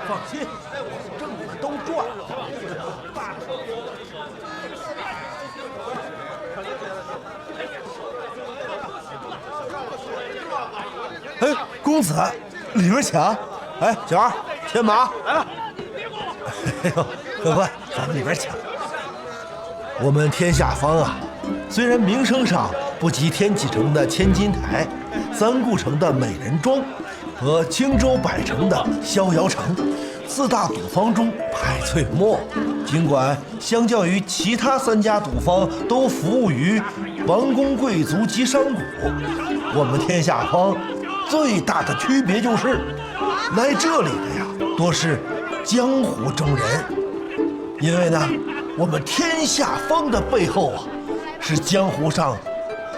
放心，挣的都赚了。哎，公子，里面请。哎，小二，牵马来了。哎呦，客官，咱们里边请。我们天下坊啊，虽然名声上不及天启城的千金台、三顾城的美人庄和青州百城的逍遥城，四大赌坊中排最末。尽管相较于其他3家赌坊都服务于王公贵族及商贾，我们天下坊最大的区别就是来这里的呀多是江湖中人。因为呢，我们天下坊的背后啊是江湖上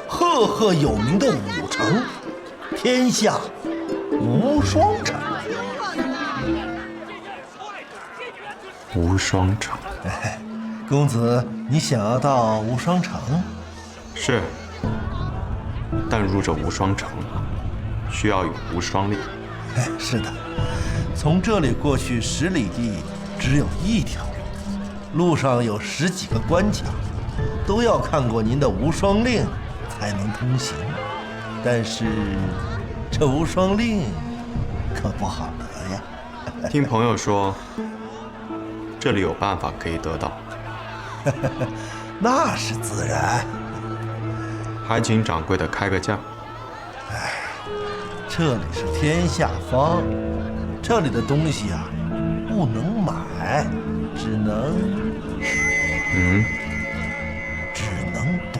赫赫有名的武城——天下无双城。无双城。公子，你想要到无双城？是，但入这无双城需要有无双令。是的，从这里过去10里地只有一条路，路上有10几个关卡，都要看过您的无双令才能通行。但是这无双令可不好得呀。听朋友说，这里有办法可以得到。那是自然。还请掌柜的开个价。这里是天下坊，这里的东西啊不能买，只能赌。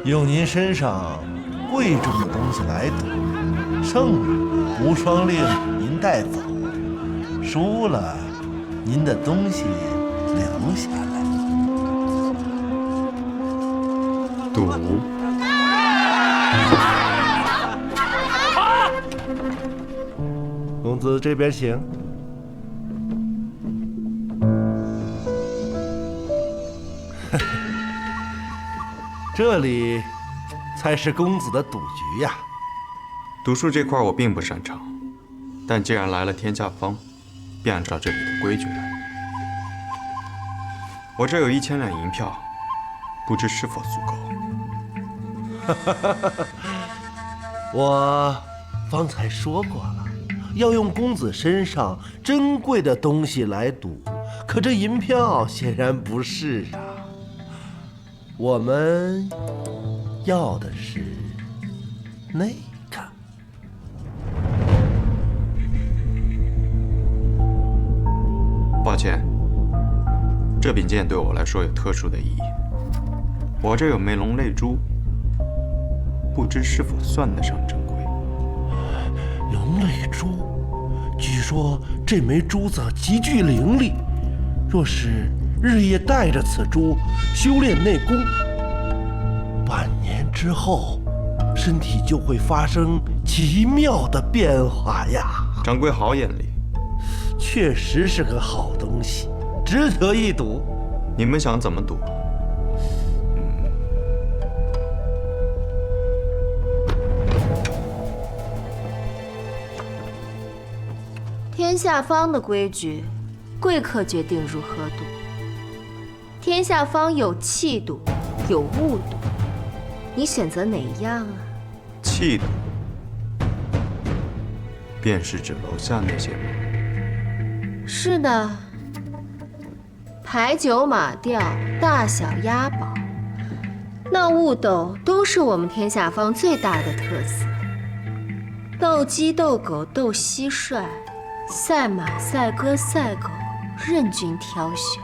用您身上贵重的东西来赌，胜了无双令您带走，输了您的东西留下来。赌。公子这边请。这里才是公子的赌局呀。赌术这块我并不擅长，但既然来了天下坊，便按照这里的规矩来。我这有1000两银票，不知是否足够？我方才说过了，要用公子身上珍贵的东西来赌，可这银票显然不是啊。我们要的是那个。抱歉，这柄剑对我来说有特殊的意义。我这有枚龙泪珠，不知是否算得上珍贵。龙泪珠，据说这枚珠子极具灵力，若是日夜带着此珠修炼内功，半年之后，身体就会发生奇妙的变化呀！掌柜好眼力，确实是个好东西，值得一赌。你们想怎么赌？天下坊的规矩，贵客决定如何赌。天下坊有气赌，有物赌，你选择哪一样啊？气赌，便是指楼下那些吗？是的，牌九马吊、大小押宝，那物斗都是我们天下坊最大的特色。斗鸡、斗狗、斗蟋蟀，赛马、赛鸽、赛狗，任君挑选。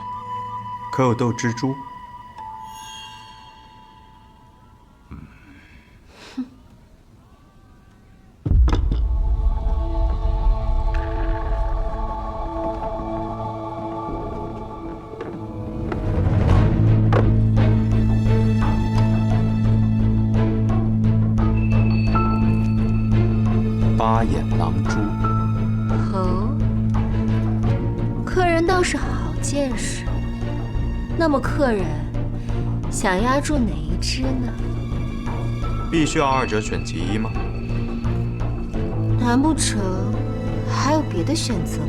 可有斗蜘蛛？八眼狼蛛。哦，客人倒是好见识。那么客人想押注哪一只呢？必须要2者选其一吗？难不成还有别的选择吗？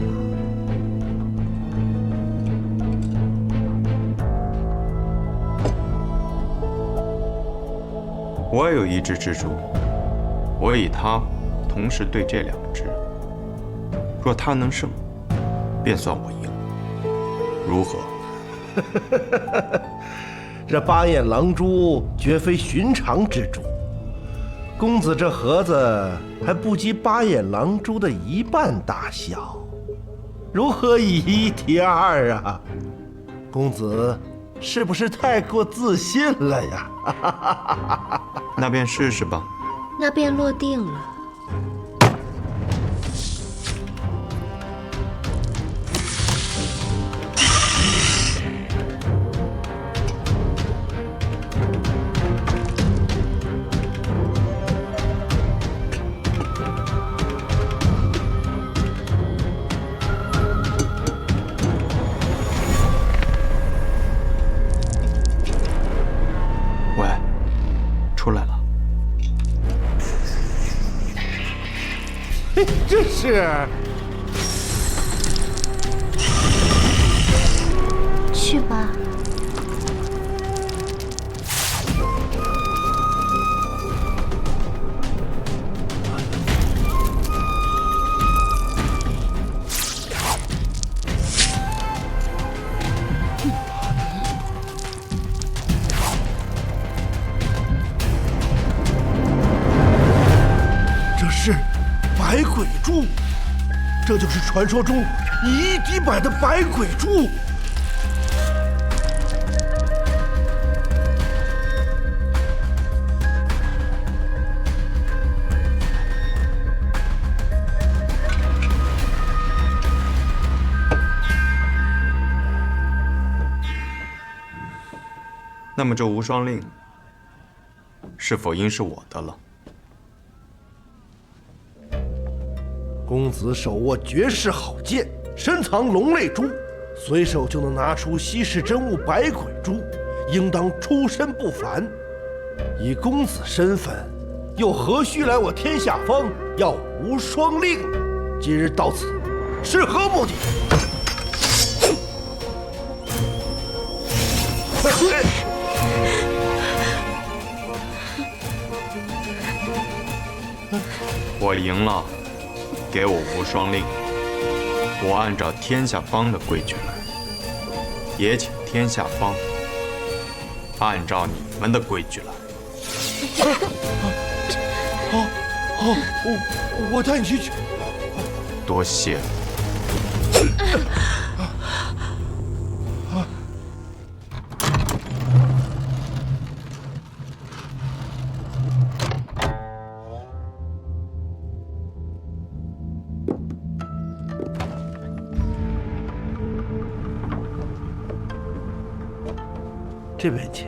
我有一只蜘蛛，我以它同时对这2只，若它能胜，便算我赢，如何？这八眼狼蛛绝非寻常之蛛，公子这盒子还不及八眼狼蛛的1半大小，如何以1敌2啊？公子是不是太过自信了呀？那便试试吧。那便落定了。出来了，这是去吧。是百鬼蛛，这就是传说中以1敌100的百鬼蛛。那么这无双令是否应是我的了？公子手握绝世好剑，深藏龙类珠，随手就能拿出稀世珍物百鬼蛛，应当出身不凡。以公子身份，又何须来我天下方要无双令？今日到此，是何目的？我赢了，给我无双令，我按照天下方的规矩来，也请天下方按照你们的规矩来。我带你去。多谢了。这边请，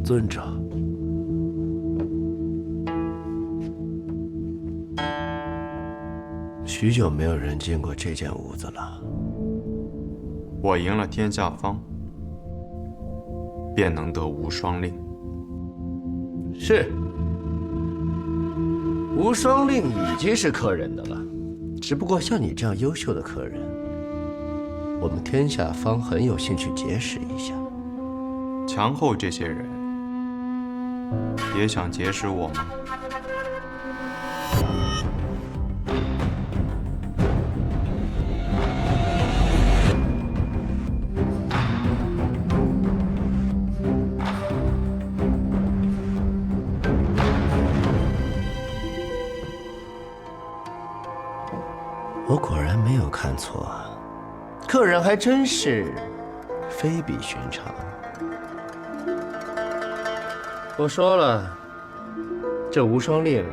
尊者。许久没有人进过这间屋子了。我赢了天下方，便能得无双令。是，无双令已经是客人的了。只不过像你这样优秀的客人，我们天下方很有兴趣结识一下。强后这些人也想结识我吗？我果然没有看错，客人还真是非比寻常。我说了，这无双令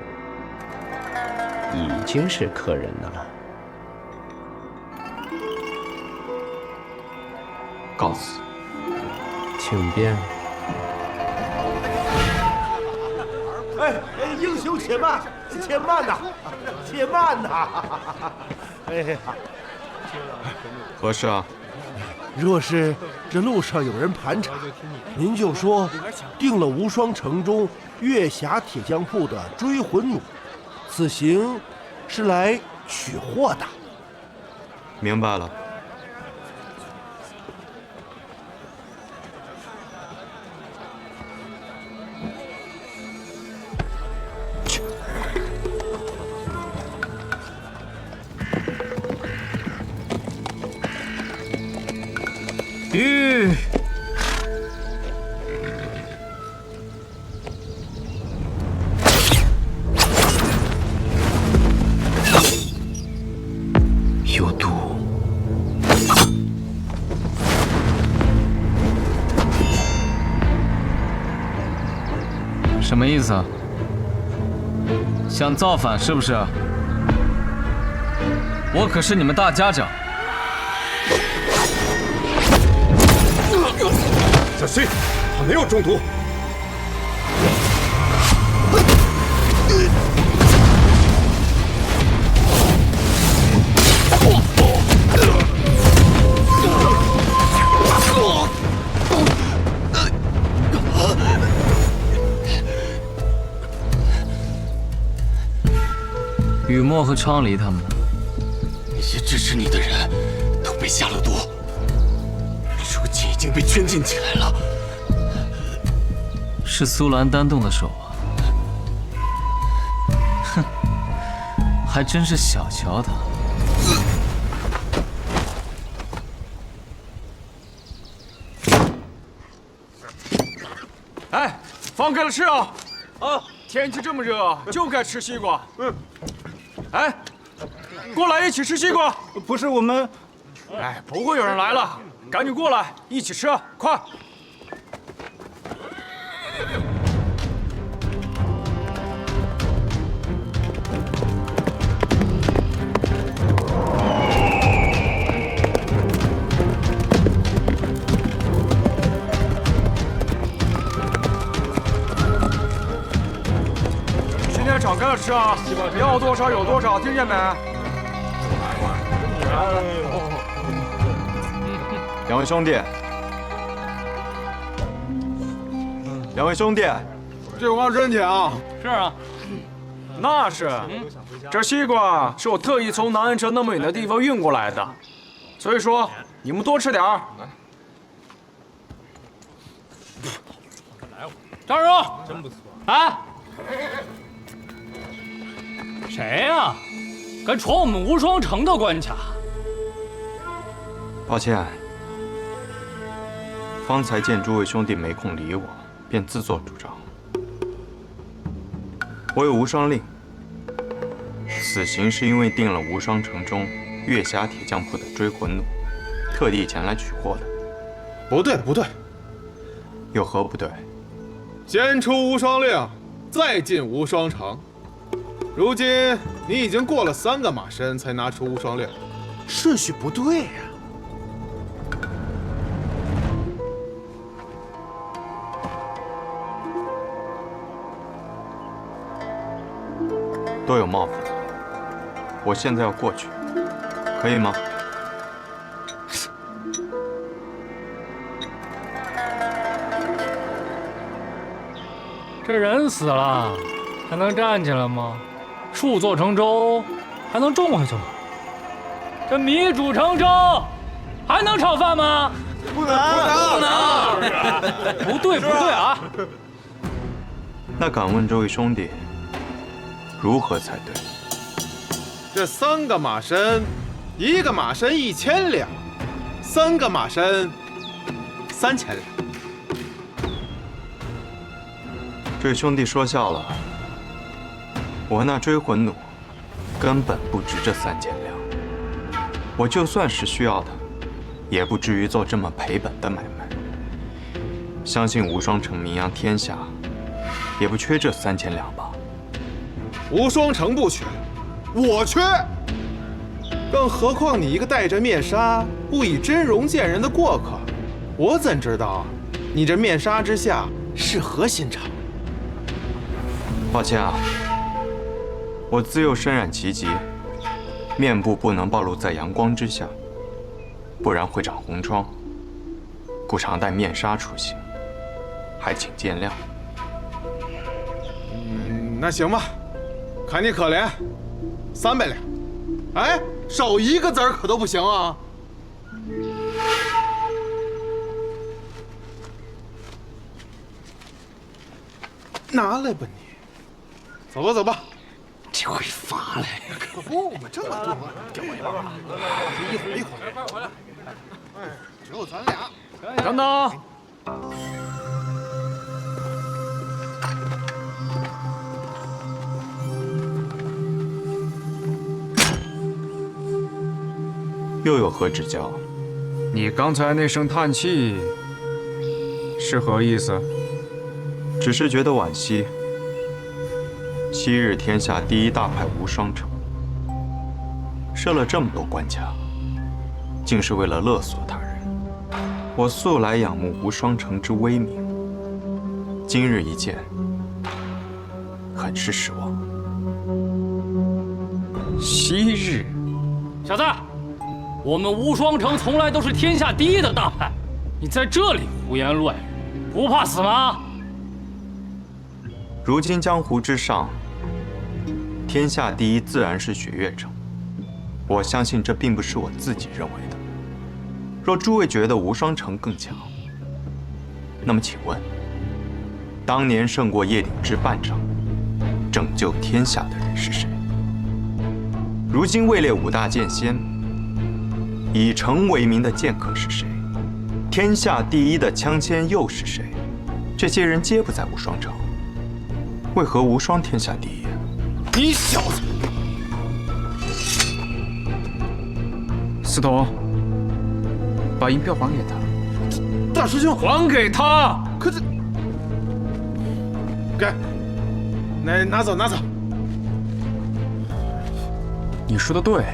已经是客人的了。告辞。请便。英雄且慢，且慢呐，且慢呐！哎呀，何事啊？若是这路上有人盘查，您就说定了无双城中月霞铁匠铺的追魂弩，此行是来取货的。明白了。吁！有毒。什么意思啊？想造反是不是？我可是你们大家长。小心，他没有中毒。雨墨和昌黎他们呢？那些支持你的人都被下了毒，如今已经被圈禁起来了。是苏兰丹动的手啊！哼，还真是小瞧他。哎，放开了吃啊！啊，天气这么热，就该吃西瓜。哎，过来一起吃西瓜。不是我们，哎，不会有人来了，赶紧过来一起吃，快！今天敞开了吃啊，要多少有多少，听见没？两位兄弟，这瓜真甜啊！是啊，那是，这西瓜是我特意从南安城那么远的地方运过来的，所以说你们多吃点儿。张荣，真不错啊！谁呀？敢闯我们无双城的关卡？抱歉，方才见诸位兄弟没空理我，便自作主张。我有无双令，此行是因为定了无双城中月霞铁匠铺的追魂弩，特地前来取货的。不对不对，有何不对？先出无双令，再进无双城。如今你已经过了3个马身才拿出无双令，顺序不对呀。多有冒犯，我现在要过去，可以吗？这人死了，还能站起来吗？树做成舟，还能种回去吗？这米煮成粥，还能炒饭吗？不能！不对啊！那敢问这位兄弟，如何才对？这3个马身，1个马身1000两，3个马身3000两。这位兄弟说笑了，我那追魂弩根本不值这3000两，我就算是需要它，也不至于做这么赔本的买卖。相信无双城名扬天下，也不缺这3000两吧？无双城不缺，我缺。更何况你一个戴着面纱、不以真容见人的过客，我怎知道你这面纱之下是何心肠？抱歉啊，我自幼身染奇疾，面部不能暴露在阳光之下，不然会长红疮，故常戴面纱出行，还请见谅。那行吧，看你可怜，300两。哎，少一个子儿可都不行啊！拿来吧你，走吧走吧。这会发嘞？可不嘛，这么多，掉一半吧。一会儿。哎，只有咱俩。等等。又有何指教？你刚才那声叹气是何意思？只是觉得惋惜。昔日天下第一大派无双城，设了这么多关卡，竟是为了勒索他人。我素来仰慕无双城之威名，今日一见，很是失望。昔日，小子，我们无双城从来都是天下第一的大派，你在这里胡言乱语，不怕死吗？如今江湖之上，天下第一自然是雪月城。我相信这并不是我自己认为的。若诸位觉得无双城更强，那么请问，当年胜过叶鼎之半掌，拯救天下的人是谁？如今位列5大剑仙，以城为名的剑客是谁？天下第一的枪仙又是谁？这些人皆不在无双城，为何无双天下第一？你小子！司徒，把银票还给他。大师兄，还给他！可这，给，拿走拿走。你说的对，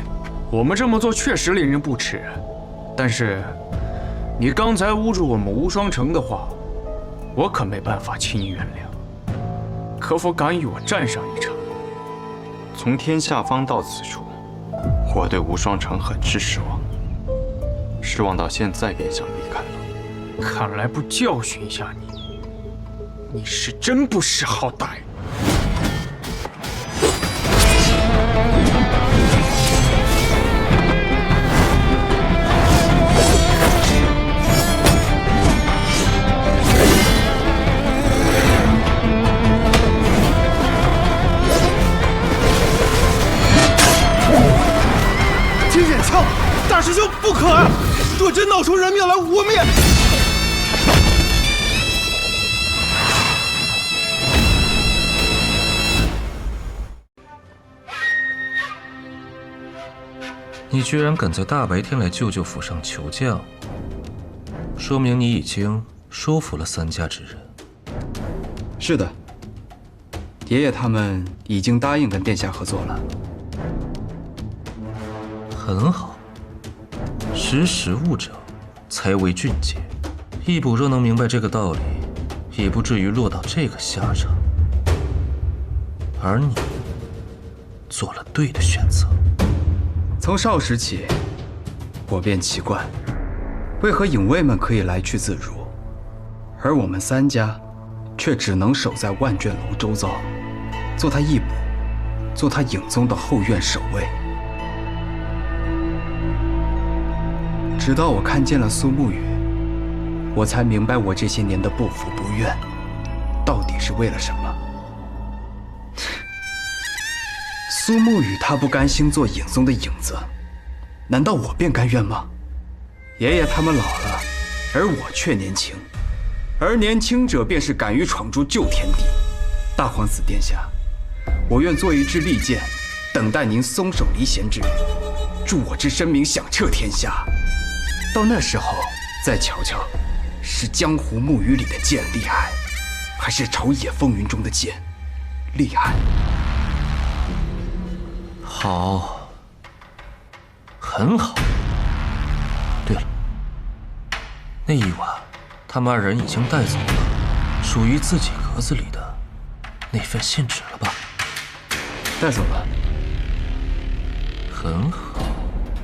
我们这么做确实令人不齿，但是你刚才侮辱我们无双城的话，我可没办法轻易原谅。可否敢与我战上一场？从天下方到此处，我对无双城很是失望，失望到现在便想离开了。看来不教训一下你，你是真不识好歹。天险枪，大师兄不可啊！若真闹出人命来，我们也……你居然敢在大白天来舅舅府上求降，说明你已经说服了3家之人。是的，爷爷他们已经答应跟殿下合作了。很好，识时务者才为俊杰。义卜若能明白这个道理，也不至于落到这个下场。而你做了对的选择。从少时起，我便奇怪，为何影卫们可以来去自如，而我们3家却只能守在万卷楼周遭，做他义卜，做他影宗的后院守卫。直到我看见了苏沐雨，我才明白我这些年的不服不愿，到底是为了什么。苏沐雨他不甘心做影宗的影子，难道我便甘愿吗？爷爷他们老了，而我却年轻，而年轻者便是敢于闯出旧天地。大皇子殿下，我愿做一支利剑，等待您松手离弦之日，助我之声名响彻天下。到那时候，再瞧瞧，是江湖木鱼里的剑厉害，还是朝野风云中的剑厉害？好，很好。对了，那一晚，他们2人已经带走了属于自己格子里的那份信纸了吧？带走了。很好。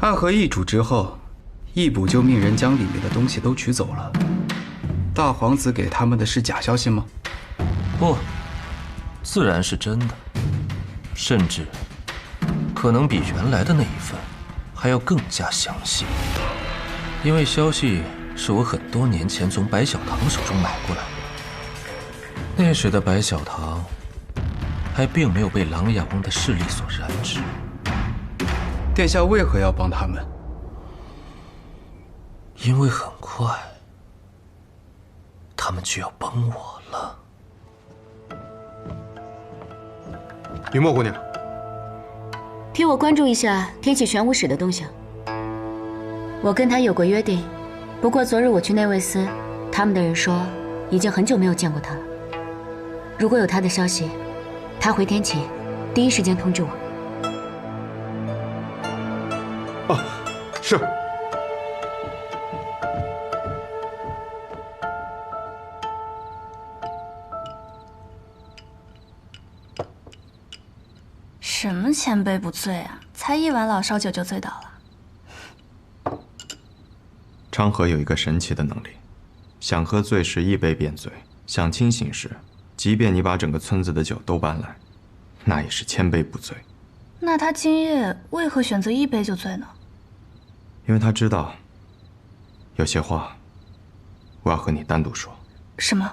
暗合易主之后，义卜就命人将里面的东西都取走了。大皇子给他们的是假消息吗？不，自然是真的。甚至可能比原来的那一份还要更加详细。因为消息是我很多年前从白小堂手中买过来的，那时的白小堂还并没有被琅琊王的势力所染指。殿下为何要帮他们？因为很快他们就要帮我了。雨墨姑娘，替我关注一下天启玄武使的动向。我跟他有过约定，不过昨日我去内卫司，他们的人说已经很久没有见过他了。如果有他的消息，他回天启，第一时间通知我。哦，是。什么千杯不醉啊？才一碗老烧酒就醉倒了。昌河有一个神奇的能力，想喝醉时一杯便醉，想清醒时，即便你把整个村子的酒都搬来，那也是千杯不醉。那他今夜为何选择一杯就醉呢？因为他知道，有些话我要和你单独说。什么？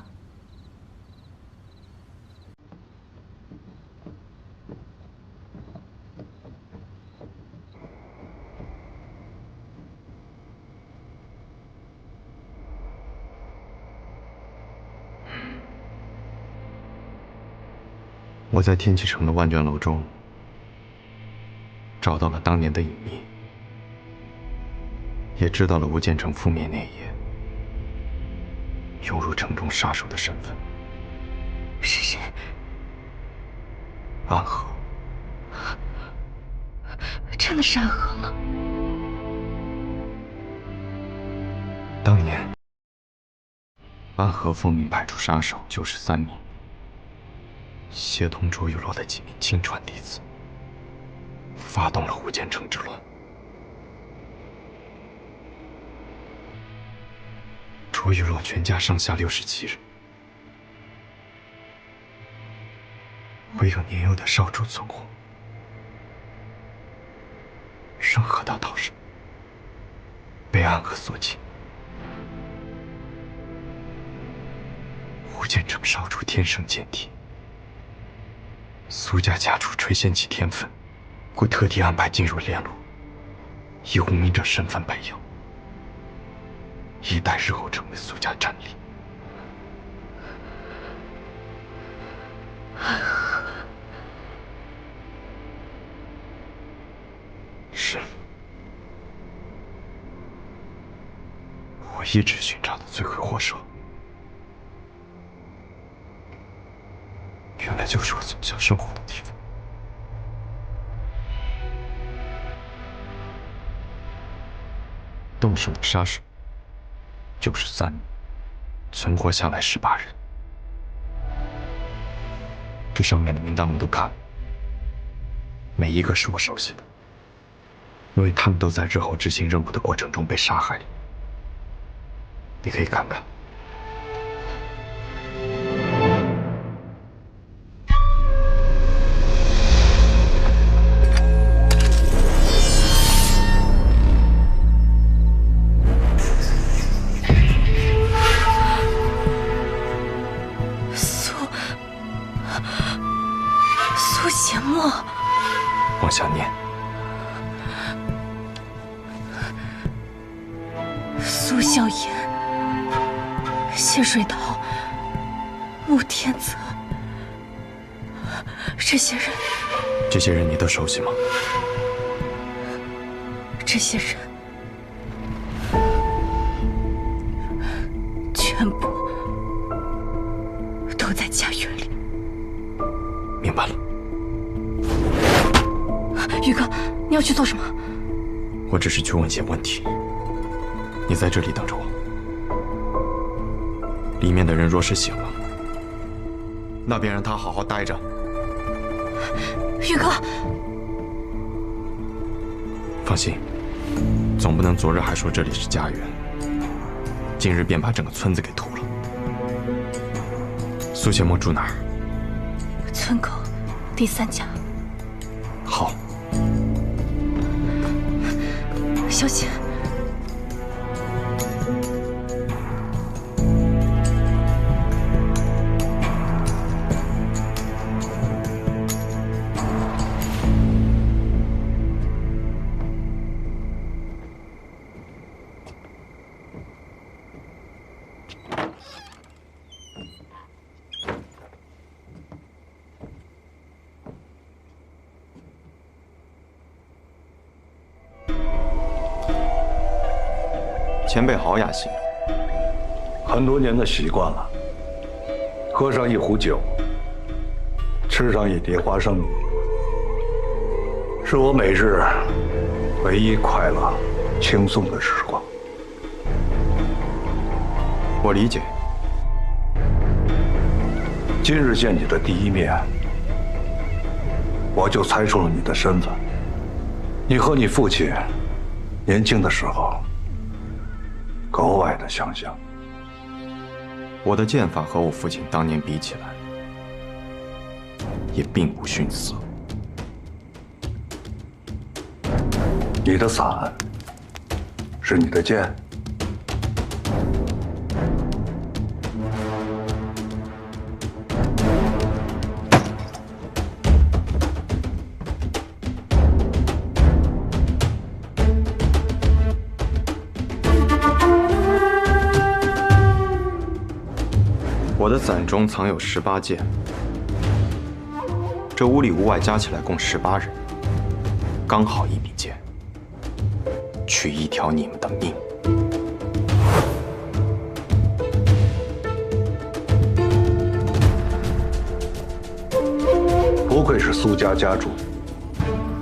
我在天启城的万卷楼中找到了当年的隐秘，也知道了吴建成覆灭那夜涌入城中杀手的身份。是谁？安和。真的是安和吗？当年安和奉命派出杀手93名，协同卓玉洛的几名亲传弟子，发动了吴建成之乱。卓玉洛全家上下67人，唯有年幼的少主存活，生和大道上被安和所擒。吴建成少主天生剑体，苏家家主垂涎其天分，故特地安排进入炼炉，以无名者身份培养，以待日后成为苏家战力。是，我一直寻找的罪魁祸首，原来就是我从小生活的地方。动手的杀手93名，存活下来18人。这上面的名单我都看了，每一个是我熟悉的，因为他们都在日后执行任务的过程中被杀害。你可以看看。苏邪墨，往下念。苏萧炎、谢水桃、穆天泽，这些人你都熟悉吗？这些人全部都在家园里。明白了。宇哥，你要去做什么？我只是去问些问题，你在这里等着我。里面的人若是醒了，那便让他好好待着。宇哥，放心，总不能昨日还说这里是家园，今日便把整个村子给屠了。苏邪墨住哪儿？村口第3家。小心！前辈好雅兴，很多年的习惯了。喝上一壶酒，吃上一碟花生米，是我每日唯一快乐、轻松的时光。我理解。今日见你的第一面，我就猜出了你的身份。你和你父亲年轻的时候格外的相像。我的剑法和我父亲当年比起来，也并不逊色。你的伞是你的剑，我的伞中藏有18剑，这屋里屋外加起来共18人，刚好一柄剑，取一条你们的命。不愧是苏家家主，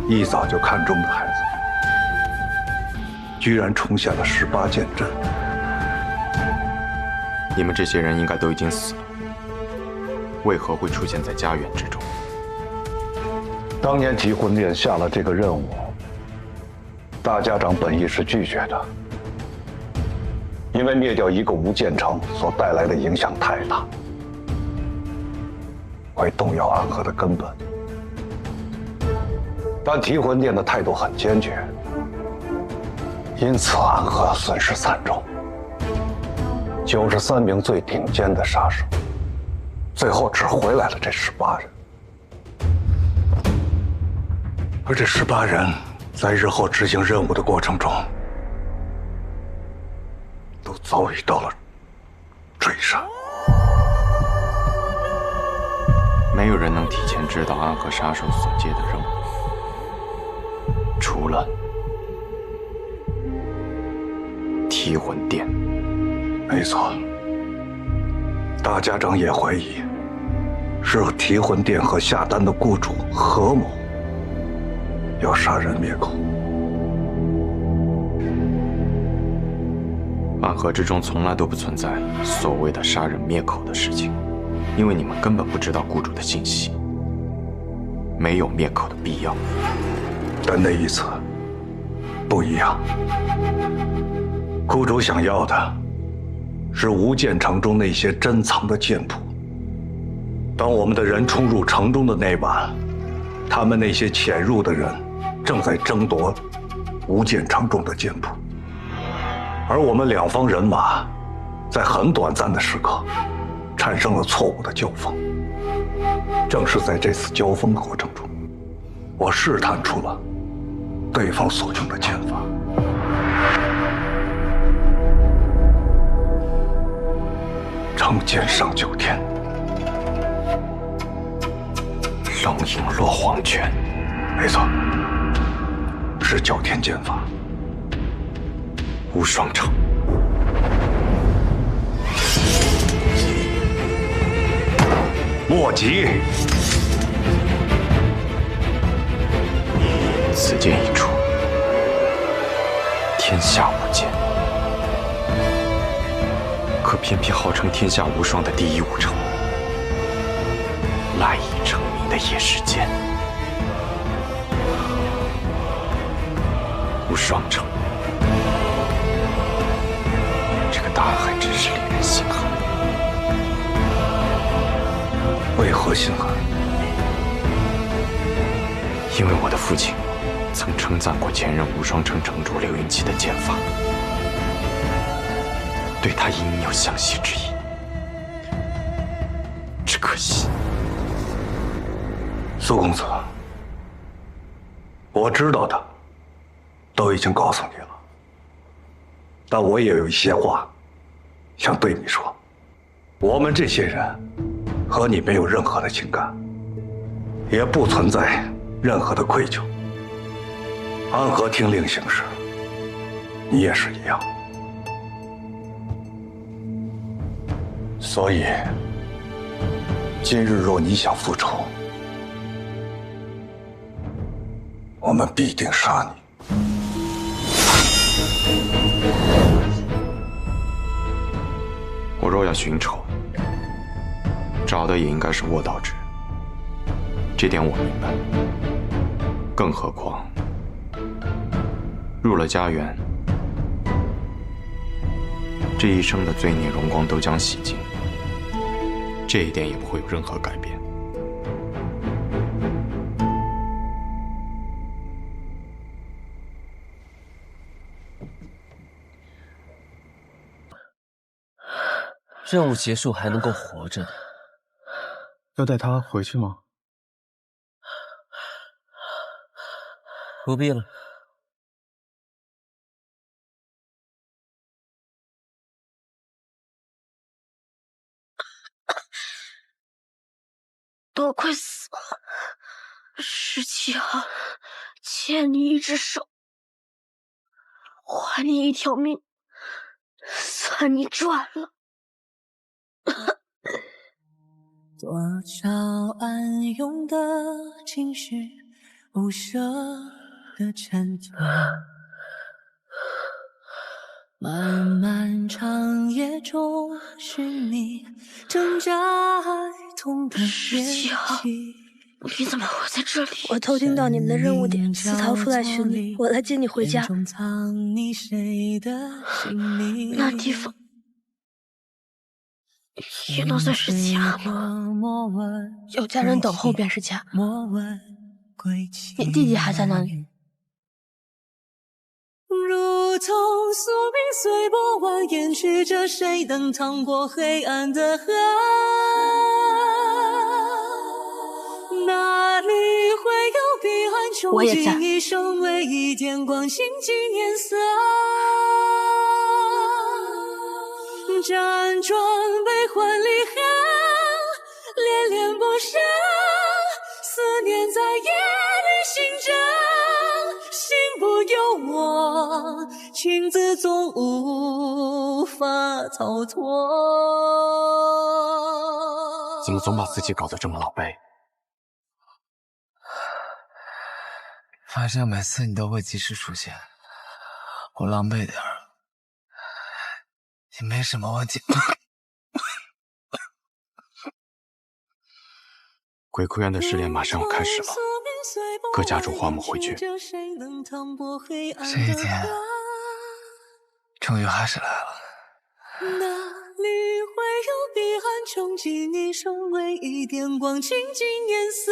一早就看中的孩子，居然重现了18剑阵。你们这些人应该都已经死了，为何会出现在家园之中？当年提魂殿下了这个任务，大家长本意是拒绝的，因为灭掉一个无间城所带来的影响太大，会动摇暗河的根本。但提魂殿的态度很坚决，因此暗河损失惨重。93名最顶尖的杀手，最后只回来了这18人，而这18人在日后执行任务的过程中，都遭遇到了追杀。没有人能提前知道暗河杀手所接的任务，除了提魂殿。没错，大家长也怀疑是提魂殿和下丹的雇主合谋，要杀人灭口。暗河之中从来都不存在所谓的杀人灭口的事情，因为你们根本不知道雇主的信息，没有灭口的必要。但那一次不一样，雇主想要的是无间城中那些珍藏的剑谱。当我们的人冲入城中的那晚，他们那些潜入的人正在争夺无间城中的剑谱，而我们两方人马在很短暂的时刻产生了错误的交锋。正是在这次交锋的过程中，我试探出了对方所用的剑法。成剑上9天，龙影落黄泉。没错，是9天剑法。无双城，莫急。此剑一出，天下无间。可偏偏号称天下无双的第一武城，赖以成名的也是剑。无双城，这个答案还真是令人心寒。为何心寒？因为我的父亲曾称赞过前任无双城城主刘云奇的剑法，对他应有相惜之意。只可惜，苏公子，我知道的都已经告诉你了，但我也有一些话想对你说。我们这些人和你没有任何的情感，也不存在任何的愧疚。安和听令行事，你也是一样。所以，今日若你想复仇，我们必定杀你。我若要寻仇，找的也应该是卧道之，这点我明白。更何况，入了家园，这一生的罪孽荣光都将洗尽，这一点也不会有任何改变。任务结束还能够活着，要带他回去吗？不必了。都快死了，17号，欠你一只手，还你一条命，算你赚了。多少暗涌的情绪，不舍的挣脱，漫漫长夜中寻觅，挣扎爱痛的17号，你怎么会在这里？我偷听到你们的任务点，私逃出来巡礼，我来接你回家。那地方也能算是家吗？有家人等候便是家。你弟弟还在那里？如同宿命随波蜿蜒去着，谁能趟过黑暗的河？哪里会有彼岸穷尽一生，唯一点光，倾尽颜色。辗转悲欢离合，恋恋不舍，思念在夜里醒着，心不由我，情字总无法逃脱。怎么总把自己搞得这么狼狈？反正每次你都会及时出现，我狼狈点儿也没什么问题。鬼哭园的试炼马上要开始了，各家主花木回绝。这一天终于还是来了。哪里会有彼岸穷尽一生，唯一点光，倾尽颜色。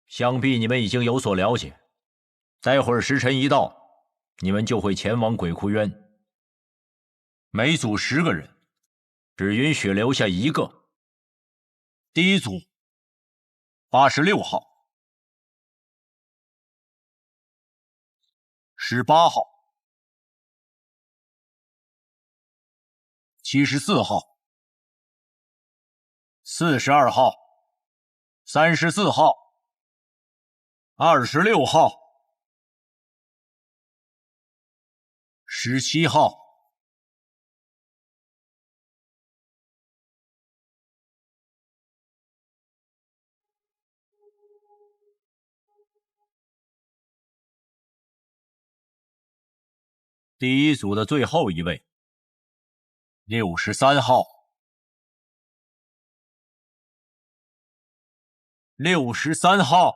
想必你们已经有所了解，待会儿时辰一到，你们就会前往鬼窟渊。每组10个人，只允许留下1个。第一组86号、18号、74号、42号、34号、26号、17号。第一组的最后一位，63号、63号、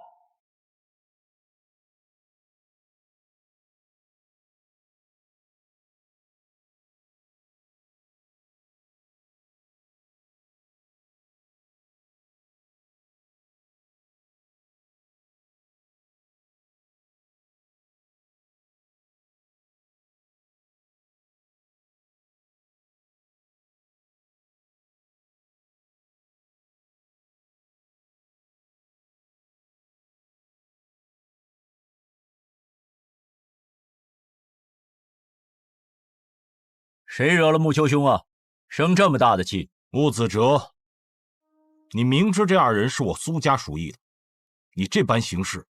谁惹了穆秋兄啊？生这么大的气？穆子哲，你明知这二人是我苏家属意的，你这般行事，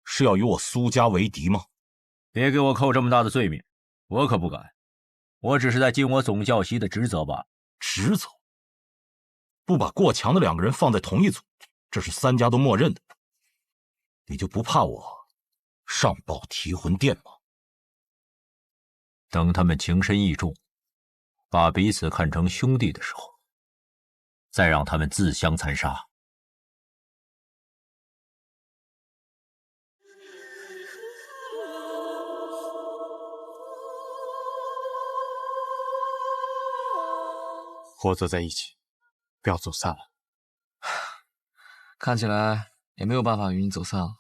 是要与我苏家为敌吗？别给我扣这么大的罪名，我可不敢。我只是在尽我总教习的职责罢了。职责？不把过强的两个人放在同一组，这是三家都默认的。你就不怕我上报提魂殿吗？等他们情深意重，把彼此看成兄弟的时候，再让他们自相残杀。活走在一起，不要走散了。看起来也没有办法与你走散了。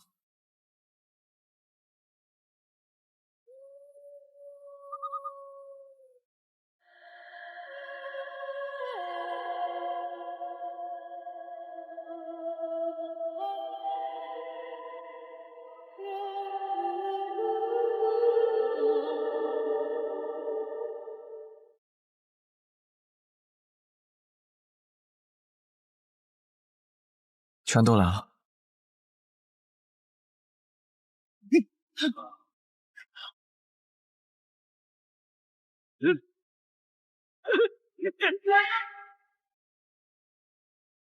全都来了。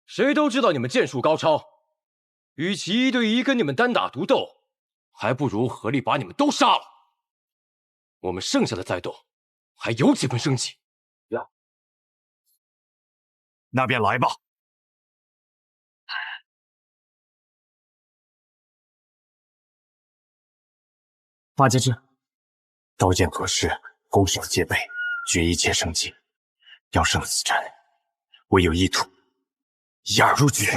谁都知道你们剑术高超，与其1对1跟你们单打独斗，还不如合力把你们都杀了。我们剩下的再斗，还有几分生气。那便来吧。八戒之，刀剑合十，攻守戒备，决一切生机。要胜此战，唯有一途，一二入局。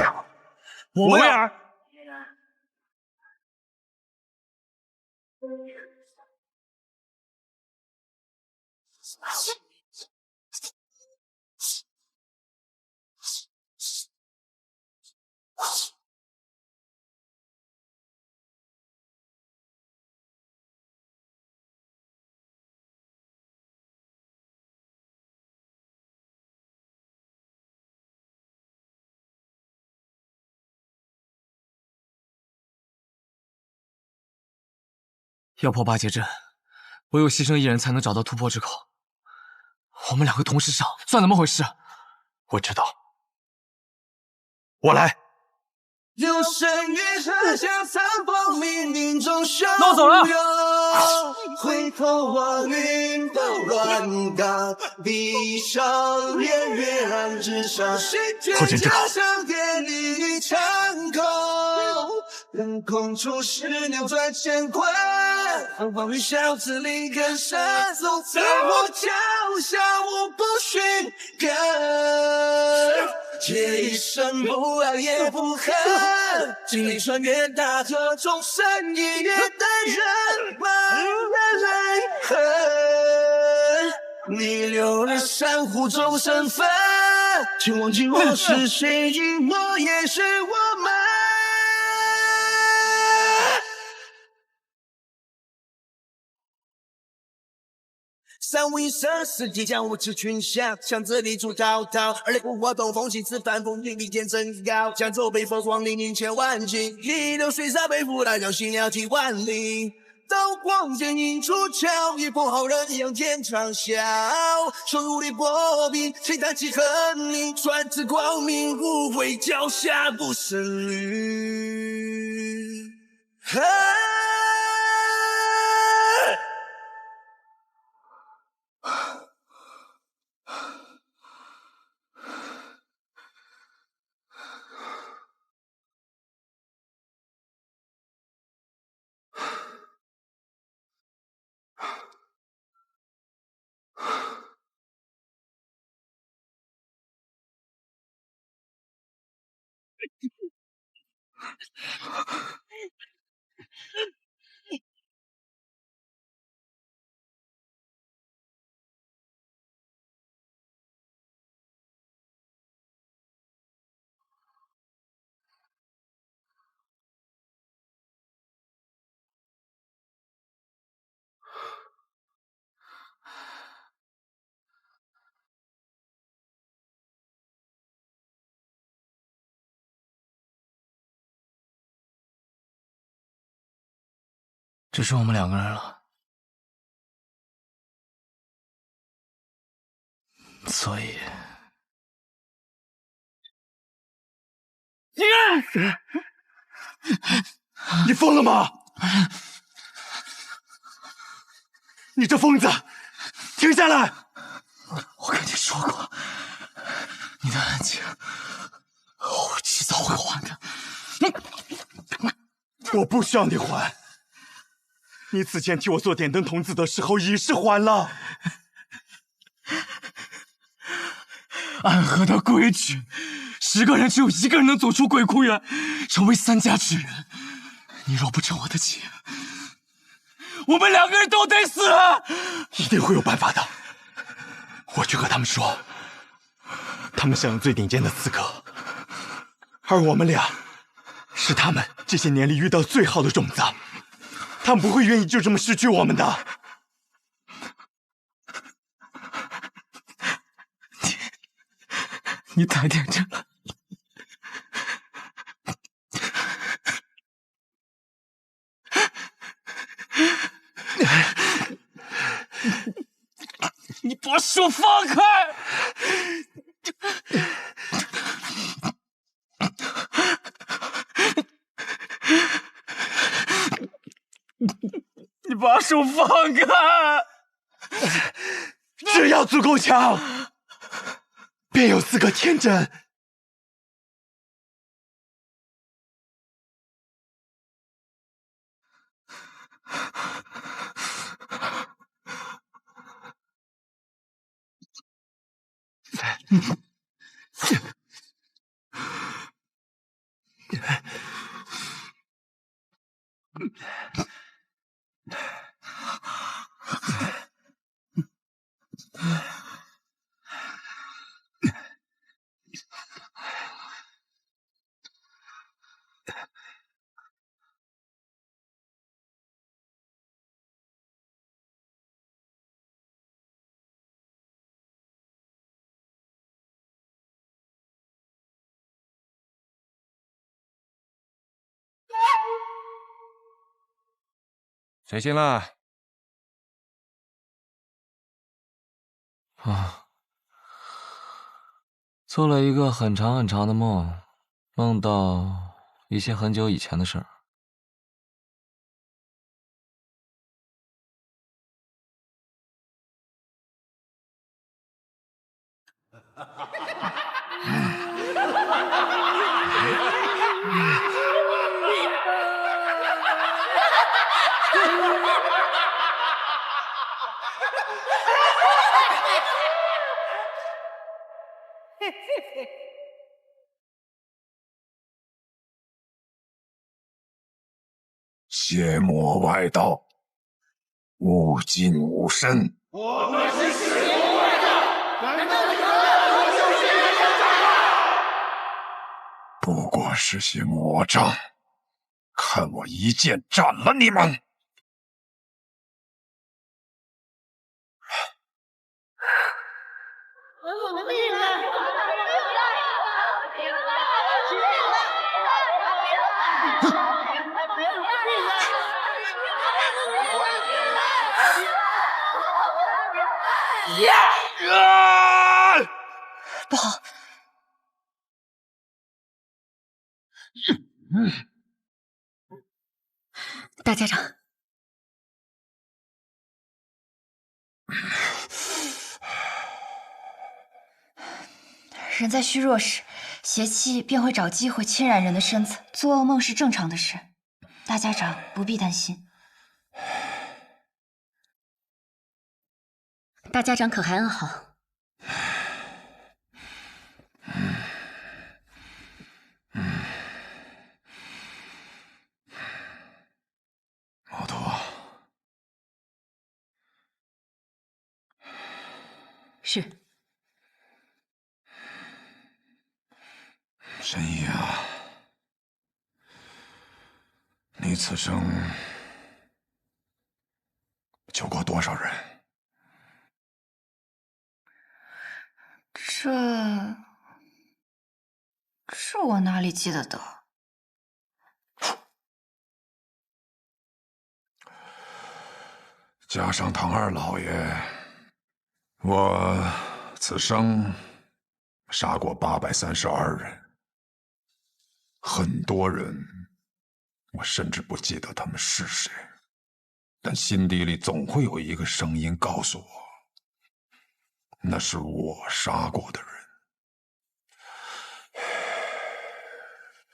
我为尔。要破八节阵，唯有牺牲一人才能找到突破之口。我们两个同时上，算怎么回事？我知道，我来。有生于河下残风冥冥中汹涌，那我走了。回头望云都乱岗，闭上眼月暗之上，谁觉家乡典礼长空，等空出世扭转乾坤，黄雨小子灵根深，走在我脚下无不寻根，借一生不爱也不恨，经历穿越大河，终身一月的人满泪痕。你留了珊瑚中身份，请忘记我是谁，因我也是我们。三五一生，四季将无知群像，向这里出滔滔，而雷不活动，风起此番风云，利剑真高，江州北风光临宁千万顷，一流水洒背负来，让心了体万里。刀光剑影出鞘，一波好人仰天长啸，手如履薄冰，谁弹起恨命，传至光明，无悔脚下不胜履。只剩我们2个人了。所以，你疯了吗？你这疯子，停下来！我跟你说过，你的恩情，我迟早会还的。我不需要你还，你此前替我做点灯童子的时候已是还了。暗河的规矩，10个人只有1个人能走出鬼窟园，成为3家之人。你若不成我的情，我们2个人都得死。一定会有办法的。我去和他们说，他们享有最顶尖的资格，而我们俩是他们这些年里遇到最好的种子，他们不会愿意就这么失去我们的。你太天真了。你把手放开！你把手放开！只要足够强，便有资格天真。谁进来？做了一个很长很长的梦，梦到一些很久以前的事儿。邪魔外道，勿近勿深。我们是邪魔外道，难道你们要救邪魔障？不过是些魔障，看我一剑斩了你们！不好！大家长，人在虚弱时，邪气便会找机会侵染人的身子，做噩梦是正常的事。大家长不必担心。大家长可还安好？毛头，是。神医啊，你此生救过多少人？这我哪里记得得？加上唐二老爷，我此生杀过832人，很多人，我甚至不记得他们是谁，但心底里总会有一个声音告诉我，那是我杀过的人。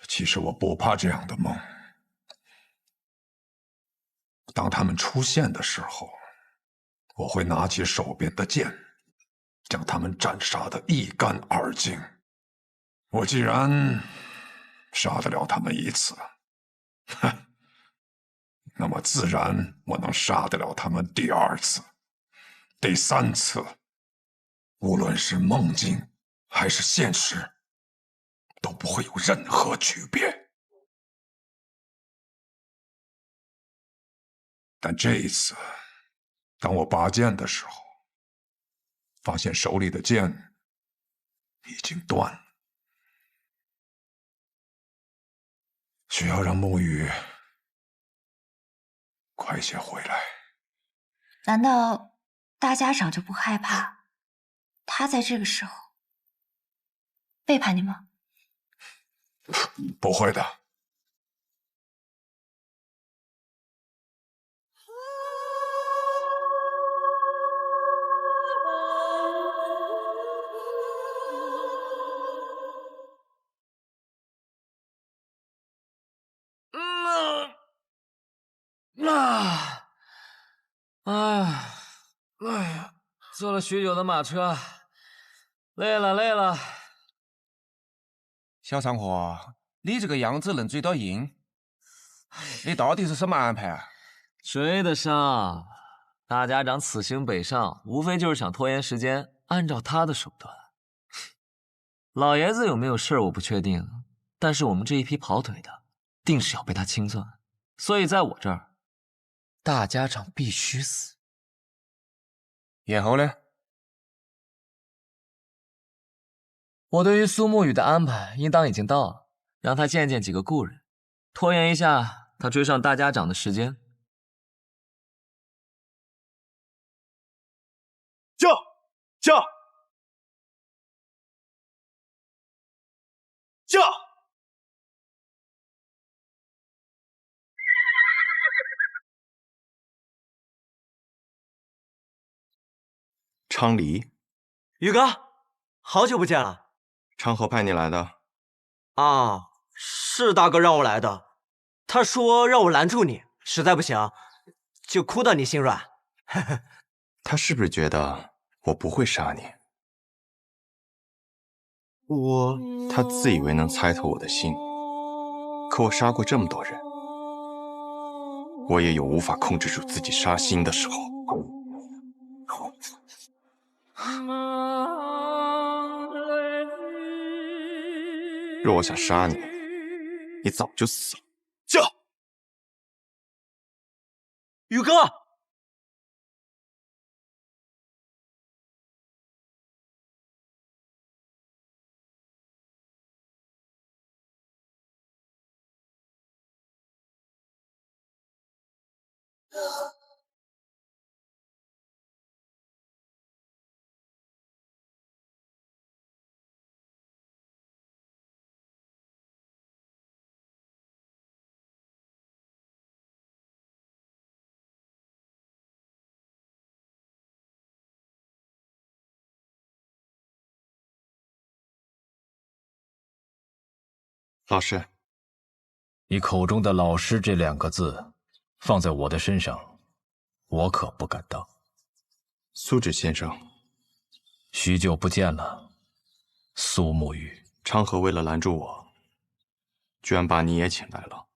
其实我不怕这样的梦。当他们出现的时候，我会拿起手边的剑，将他们斩杀得一干二净。我既然杀得了他们一次，那么自然我能杀得了他们第2次、第3次，无论是梦境还是现实，都不会有任何区别。但这一次，当我拔剑的时候，发现手里的剑已经断了，需要让沐雨快些回来。难道大家长就不害怕他在这个时候背叛你吗？不会的。哎呀，坐了许久的马车，累了。小长河，你这个样子能追到鹰，你到底是什么安排啊？追得上。大家长此行北上，无非就是想拖延时间，按照他的手段。老爷子有没有事儿我不确定，但是我们这一批跑腿的，定是要被他清算。所以在我这儿，大家长必须死。然后呢？我对于苏沐雨的安排应当已经到了，让他见见几个故人，拖延一下他追上大家长的时间。驾！昌黎，宇哥，好久不见了。昌河派你来的？啊，是大哥让我来的。他说让我拦住你，实在不行就哭到你心软。他是不是觉得我不会杀你？他自以为能猜透我的心，可我杀过这么多人，我也有无法控制住自己杀心的时候。若我想杀你，你早就死了。驾！宇哥。老师，你口中的老师这2个字，放在我的身上，我可不敢当。苏轼先生，许久不见了，苏沐雨。昌河为了拦住我，居然把你也请来了。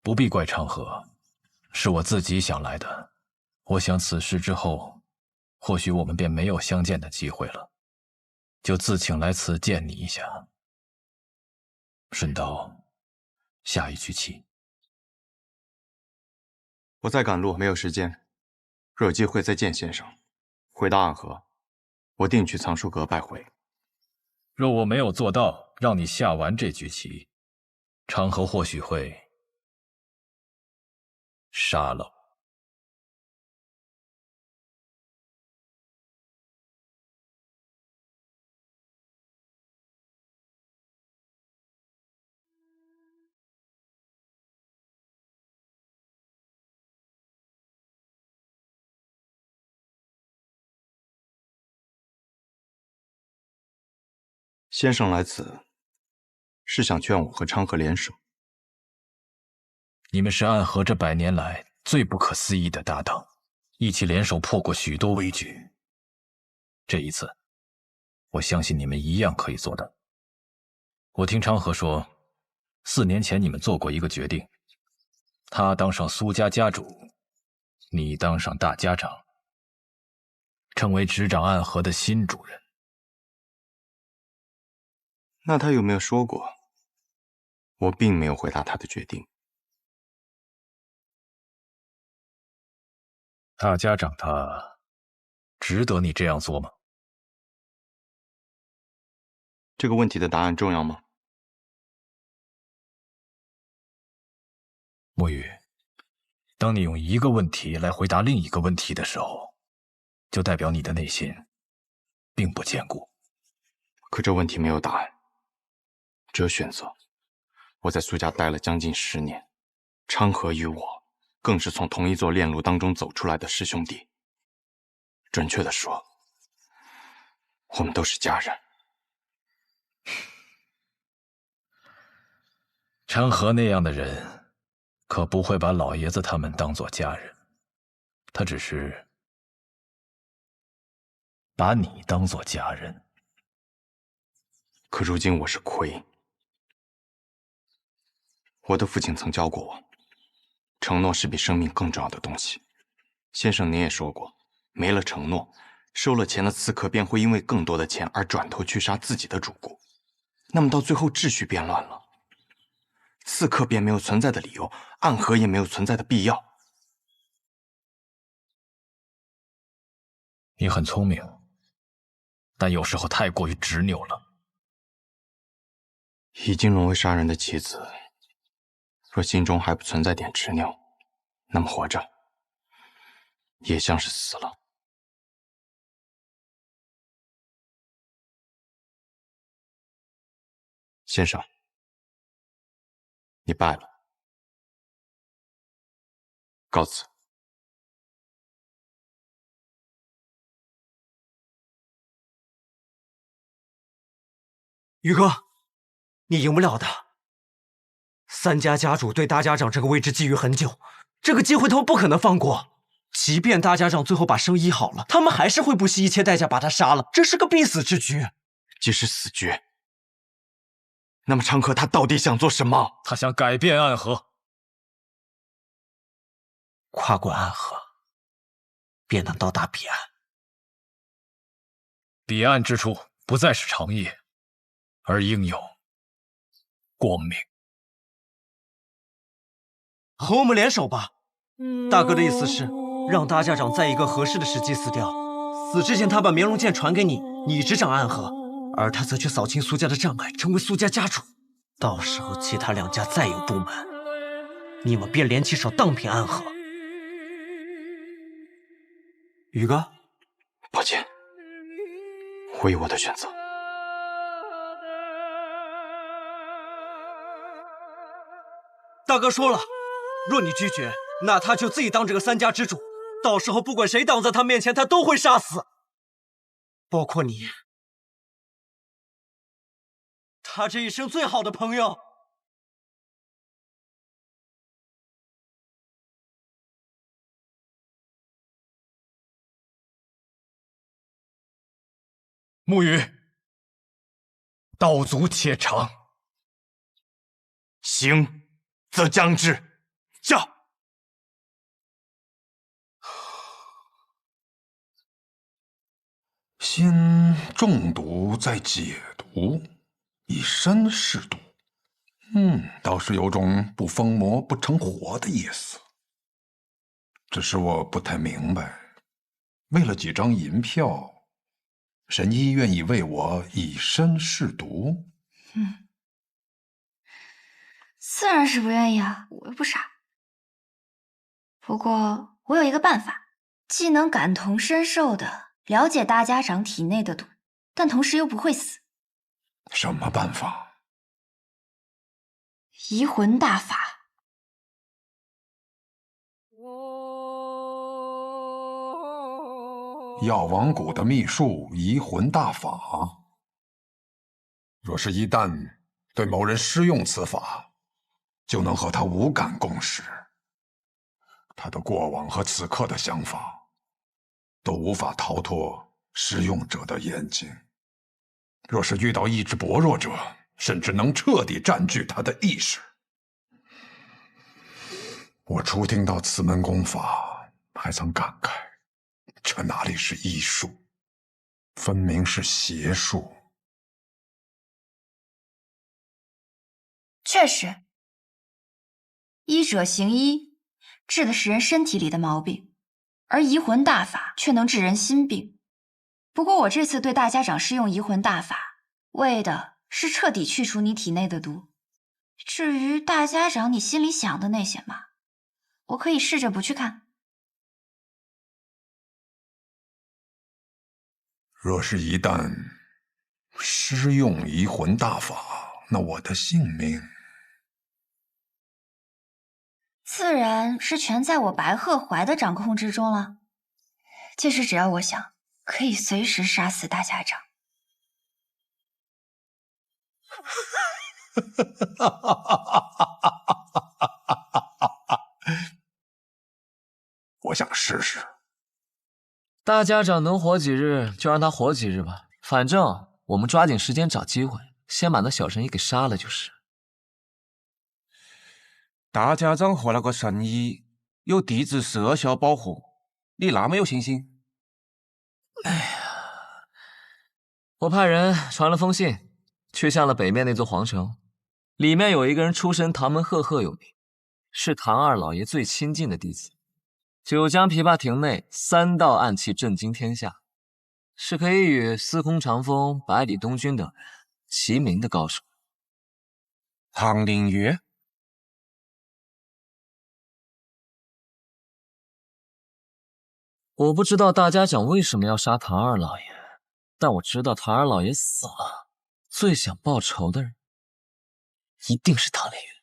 不必怪昌河，是我自己想来的。我想此事之后，或许我们便没有相见的机会了，就自请来此见你一下。顺道下一局棋。我在赶路，没有时间。若有机会再见先生，回到暗河，我定去藏书阁拜会。若我没有做到让你下完这局棋，昌河或许会杀了我。先生来此，是想劝我和昌河联手。你们是暗河这100年来最不可思议的搭档，一起联手破过许多危局。这一次，我相信你们一样可以做到。我听昌河说，4年前你们做过一个决定，他当上苏家家主，你当上大家长，成为执掌暗河的新主人。那他有没有说过？我并没有回答他的决定。大家长他值得你这样做吗？这个问题的答案重要吗？墨雨，当你用一个问题来回答另一个问题的时候，就代表你的内心并不坚固。可这问题没有答案，只有选择。我在苏家待了将近10年，昌河与我更是从同一座炼炉当中走出来的师兄弟。准确的说，我们都是家人。昌河那样的人，可不会把老爷子他们当作家人，他只是把你当作家人。可如今我是魁。我的父亲曾教过我，承诺是比生命更重要的东西。先生您也说过，没了承诺，收了钱的刺客便会因为更多的钱而转头去杀自己的主顾，那么到最后秩序变乱了，刺客便没有存在的理由，暗河也没有存在的必要。你很聪明，但有时候太过于执拗了。已经沦为杀人的棋子，若心中还不存在点执拗，那么活着也像是死了。先生，你败了，告辞。宇哥，你赢不了的。3家家主对大家长这个位置觊觎很久，这个机会他们不可能放过。即便大家长最后把生医好了，他们还是会不惜一切代价把他杀了，这是个必死之局。即使死局，那么昌河他到底想做什么？他想改变暗河，跨过暗河，便能到达彼岸。彼岸之处不再是长夜，而应有光明。和我们联手吧。大哥的意思是让大家长在一个合适的时机死掉，死之前他把绵龙剑传给你，你执掌暗河，而他则去扫清苏家的障碍，成为苏家家主。到时候其他2家再有不满，你们便联起手荡平暗河。宇哥，抱歉，我有我的选择。大哥说了，若你拒绝，那他就自己当这个3家之主，到时候不管谁挡在他面前，他都会杀死，包括你，他这一生最好的朋友。沐雨，道阻且长。行则将至，驾！先中毒再解毒，以身试毒。倒是有种不疯魔不成活的意思。只是我不太明白，为了几张银票，神医愿意为我以身试毒？自然是不愿意啊，我又不傻。不过我有一个办法，既能感同身受的了解大家长体内的毒，但同时又不会死。什么办法？移魂大法。药王谷的秘术移魂大法。若是一旦对某人施用此法，就能和他无感共识，他的过往和此刻的想法都无法逃脱施用者的眼睛。若是遇到意志薄弱者，甚至能彻底占据他的意识。我初听到此门功法，还曾感慨，这哪里是医术，分明是邪术。确实，医者行医，治的是人身体里的毛病，而移魂大法却能治人心病。不过我这次对大家长施用移魂大法，为的是彻底去除你体内的毒。至于大家长你心里想的那些嘛，我可以试着不去看。若是一旦施用移魂大法，那我的性命自然是全在我白鹤怀的掌控之中了。届时只要我想，可以随时杀死大家长。我想试试。大家长能活几日就让他活几日吧，反正我们抓紧时间找机会，先把那小神医给杀了就是。大家长和那个神医有地质摄效保护，你那么有信心？哎呀，我派人传了封信，去向了北面那座皇城，里面有一个人出身唐门赫赫有名，是唐二老爷最亲近的弟子。九江琵琶亭内3道暗器震惊天下，是可以与司空长风、百里东君等人齐名的高手。唐灵月，我不知道大家长为什么要杀唐二老爷，但我知道唐二老爷死了，最想报仇的人一定是唐灵月。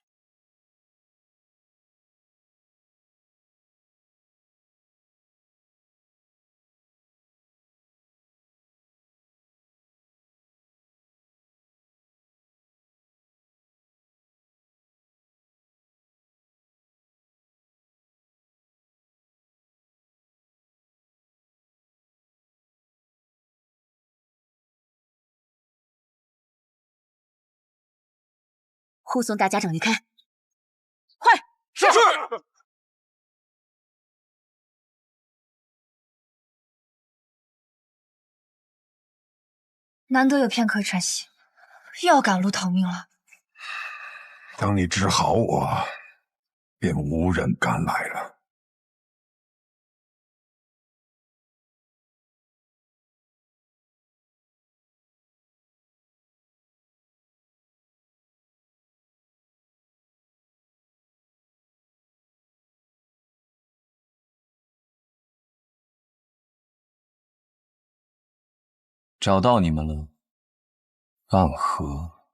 护送大家长离开，快！是。难得有片刻喘息，又要赶路逃命了。等你治好我，便无人敢来了。找到你们了，暗河。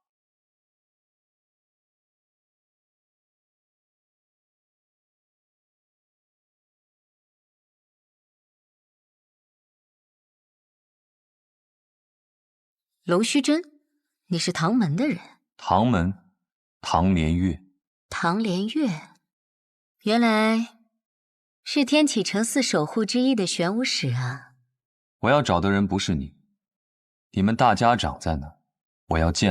龙须珍，你是唐门的人？唐门，唐连月。唐连月，原来是天启城4守护之一的玄武使啊！我要找的人不是你，你们大家长在哪？我要见。